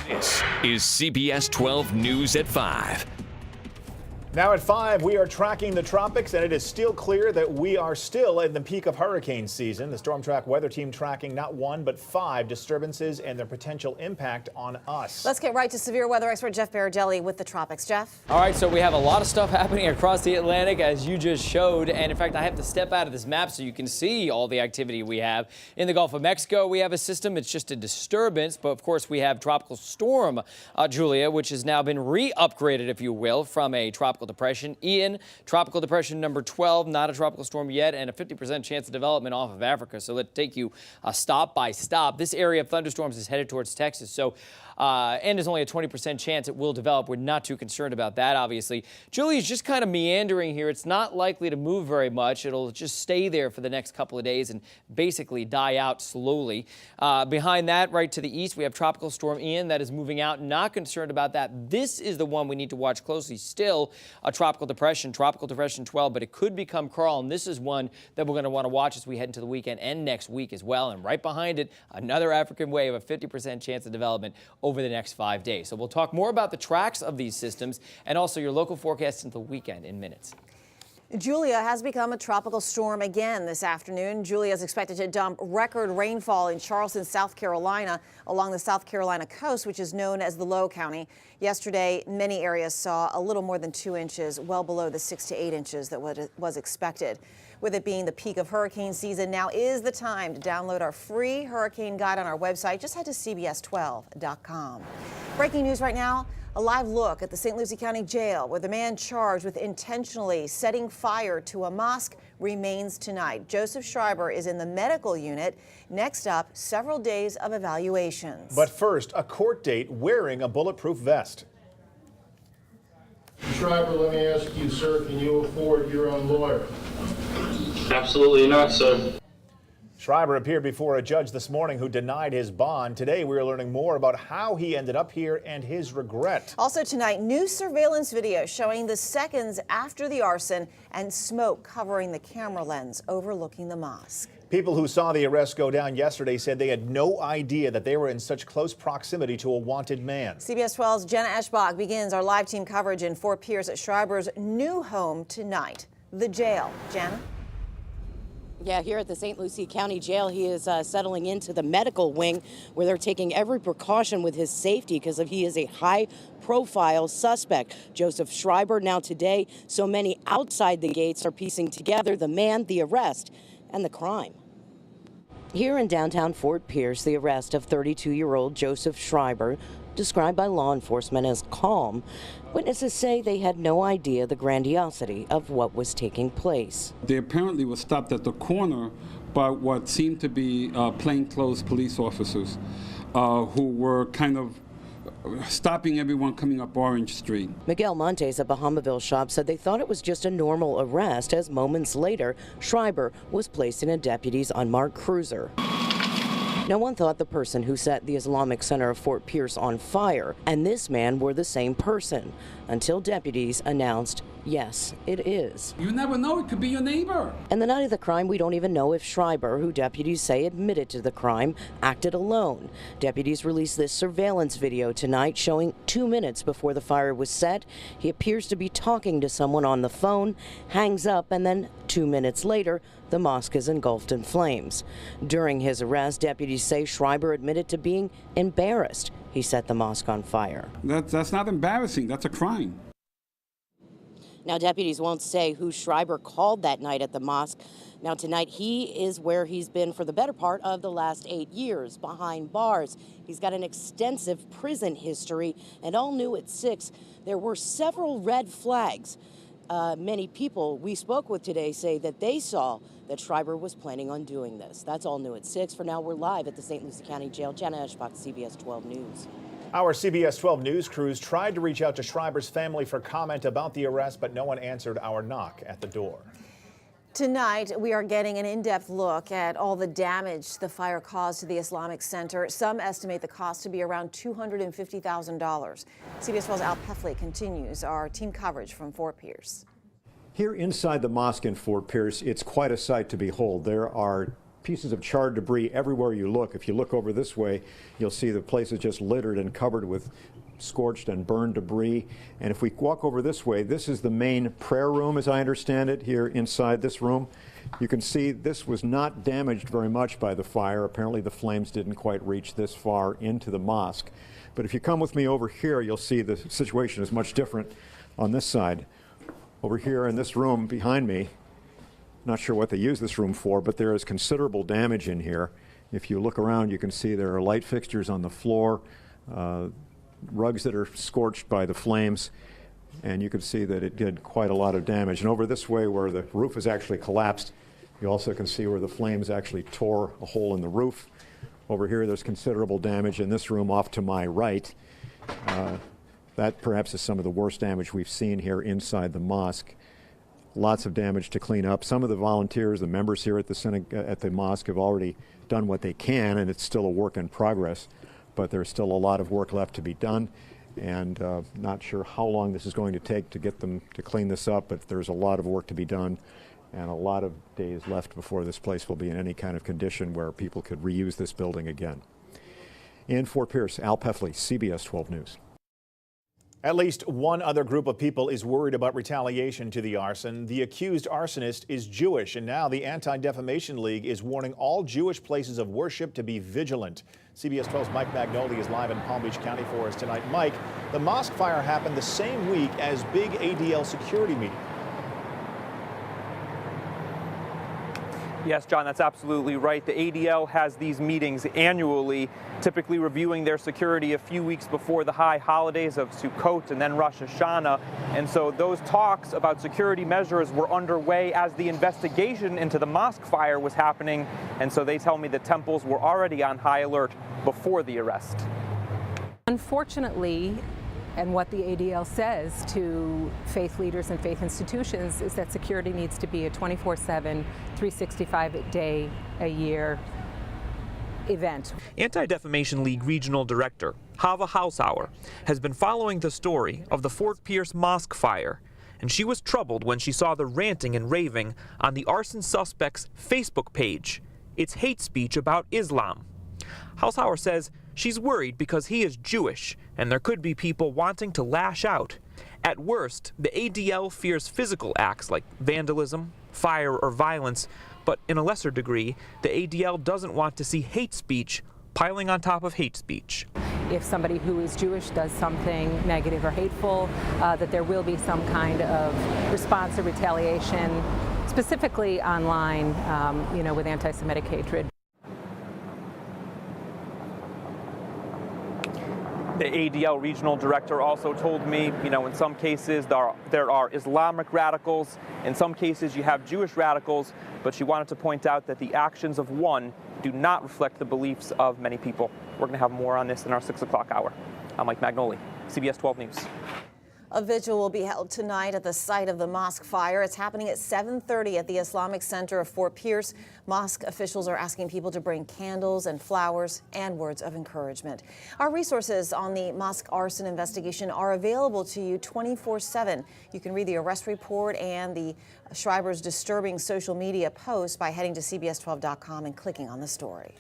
This is CBS 12 News at 5. Now at 5, we are tracking the tropics, and it is still clear that we are still in the peak of hurricane season. The Storm Track weather team tracking not 1, but 5 disturbances and their potential impact on us. Let's get right to severe weather expert Jeff Baragelli with the tropics. Jeff? All right, so we have a lot of stuff happening across the Atlantic, as you just showed. And in fact, I have to step out of this map so you can see all the activity we have. In the Gulf of Mexico, we have a system. It's just a disturbance. But of course, we have Tropical Storm Julia, which has now been re-upgraded, if you will, from a tropical depression. Ian, tropical depression number 12, not a tropical storm yet, and a 50% chance of development off of Africa. So let's take you stop by stop. This area of thunderstorms is headed towards Texas. So and there's only a 20% chance it will develop. We're not too concerned about that, obviously. Julia's just kind of meandering here. It's not likely to move very much. It'll just stay there for the next couple of days and basically die out slowly. Behind that, right to the east, we have Tropical Storm Ian that is moving out. Not concerned about that. This is the one we need to watch closely. Still a tropical depression 12, but it could become Carl. And this is one that we're going to want to watch as we head into the weekend and next week as well. And right behind it, another African wave, a 50% chance of development over the next 5 days. So we'll talk more about the tracks of these systems and also your local forecast into the weekend in minutes. Julia has become a tropical storm again this afternoon. Julia is expected to dump record rainfall in Charleston, South Carolina, along the South Carolina coast, which is known as the Low County. Yesterday, many areas saw a little more than 2 inches, well below the 6 to 8 inches that was expected. With it being the peak of hurricane season, now is the time to download our free hurricane guide on our website. Just head to cbs12.com. Breaking news right now. A live look at the St. Lucie County Jail, where the man charged with intentionally setting fire to a mosque remains tonight. Joseph Schreiber is in the medical unit. Next up, several days of evaluations. But first, a court date wearing a bulletproof vest. Schreiber, let me ask you, sir, can you afford your own lawyer? Absolutely not, sir. Schreiber appeared before a judge this morning who denied his bond. Today, we are learning more about how he ended up here and his regret. Also tonight, new surveillance video showing the seconds after the arson and smoke covering the camera lens overlooking the mosque. People who saw the arrest go down yesterday said they had no idea that they were in such close proximity to a wanted man. CBS 12's Jenna Eschbach begins our live team coverage in Fort Pierce at Schreiber's new home tonight, the jail. Jenna? Yeah, here at the St. Lucie County Jail, he is settling into the medical wing where they're taking every precaution with his safety because he is a high-profile suspect. Joseph Schreiber now today, so many outside the gates are piecing together the man, the arrest, and the crime. Here in downtown Fort Pierce, the arrest of 32-year-old Joseph Schreiber, described by law enforcement as calm. Witnesses say they had no idea the grandiosity of what was taking place. They apparently were stopped at the corner by what seemed to be plainclothes police officers who were kind of stopping everyone coming up Orange Street. Miguel Montes at Bahamaville shop said they thought it was just a normal arrest as moments later, Schreiber was placed in a deputy's unmarked cruiser. No one thought the person who set the Islamic Center of Fort Pierce on fire and this man were the same person until deputies announced, yes, it is. You never know, it could be your neighbor. And the night of the crime, we don't even know if Schreiber, who deputies say admitted to the crime, acted alone. Deputies released this surveillance video tonight showing 2 minutes before the fire was set. He appears to be talking to someone on the phone, hangs up, and then 2 minutes later, the mosque is engulfed in flames. During his arrest, deputies say Schreiber admitted to being embarrassed he set the mosque on fire. That's not embarrassing, that's a crime. Now, deputies won't say who Schreiber called that night at the mosque. Now, tonight, he is where he's been for the better part of the last 8 years, behind bars. He's got an extensive prison history, and all new at 6, there were several red flags. Many people we spoke with today say that they saw that Schreiber was planning on doing this. That's all new at 6. For now, we're live at the St. Lucie County Jail. Jenna Eschbach, CBS 12 News. Our CBS 12 News crews tried to reach out to Schreiber's family for comment about the arrest, but no one answered our knock at the door. Tonight, we are getting an in-depth look at all the damage the fire caused to the Islamic Center. Some estimate the cost to be around $250,000. CBS 12's Al PEFLEY continues our team coverage from Fort Pierce. Here inside the mosque in Fort Pierce, it's quite a sight to behold. There are pieces of charred debris everywhere you look. If you look over this way, you'll see the place is just littered and covered with scorched and burned debris. And if we walk over this way, this is the main prayer room, as I understand it, here inside this room. You can see this was not damaged very much by the fire. Apparently the flames didn't quite reach this far into the mosque. But if you come with me over here, you'll see the situation is much different on this side. Over here in this room behind me, not sure what they use this room for, but there is considerable damage in here. If you look around, you can see there are light fixtures on the floor, rugs that are scorched by the flames, and you can see that it did quite a lot of damage. And over this way, where the roof is actually collapsed, you also can see where the flames actually tore a hole in the roof. Over here, there's considerable damage in this room off to my right. That perhaps is some of the worst damage we've seen here inside the mosque. Lots of damage to clean up. Some of the volunteers, the members here at the mosque have already done what they can, and it's still a work in progress. But there's still a lot of work left to be done, and not sure how long this is going to take to get them to clean this up, but there's a lot of work to be done and a lot of days left before this place will be in any kind of condition where people could reuse this building again. In Fort Pierce, Al PEFLEY, CBS 12 News. At least one other group of people is worried about retaliation to the arson. The accused arsonist is Jewish, and now the Anti-Defamation League is warning all Jewish places of worship to be vigilant. CBS 12's Mike Magnoli is live in Palm Beach County for us tonight. Mike, the mosque fire happened the same week as big ADL security meeting. Yes, John, that's absolutely right. The ADL has these meetings annually, typically reviewing their security a few weeks before the high holidays of Sukkot and then Rosh Hashanah. And so those talks about security measures were underway as the investigation into the mosque fire was happening. And so they tell me the temples were already on high alert before the arrest. Unfortunately, and what the ADL says to faith leaders and faith institutions is that security needs to be a 24/7, 365-day-a-year event. Anti-Defamation League Regional Director Hava Hausauer has been following the story of the Fort Pierce mosque fire, and she was troubled when she saw the ranting and raving on the arson suspect's Facebook page. It's hate speech about Islam. Hausauer says she's worried because he is Jewish and there could be people wanting to lash out. At worst, the ADL fears physical acts like vandalism, fire, or violence, but in a lesser degree, the ADL doesn't want to see hate speech piling on top of hate speech. If somebody who is Jewish does something negative or hateful, that there will be some kind of response or retaliation, specifically online, with anti-Semitic hatred. The ADL regional director also told me, in some cases there are Islamic radicals, in some cases you have Jewish radicals, but she wanted to point out that the actions of one do not reflect the beliefs of many people. We're going to have more on this in our 6 o'clock hour. I'm Mike Magnoli, CBS 12 News. A vigil will be held tonight at the site of the mosque fire. It's happening at 7:30 at the Islamic Center of Fort Pierce. Mosque officials are asking people to bring candles and flowers and words of encouragement. Our resources on the mosque arson investigation are available to you 24/7. You can read the arrest report and the Schreiber's disturbing social media posts by heading to CBS12.com and clicking on the story.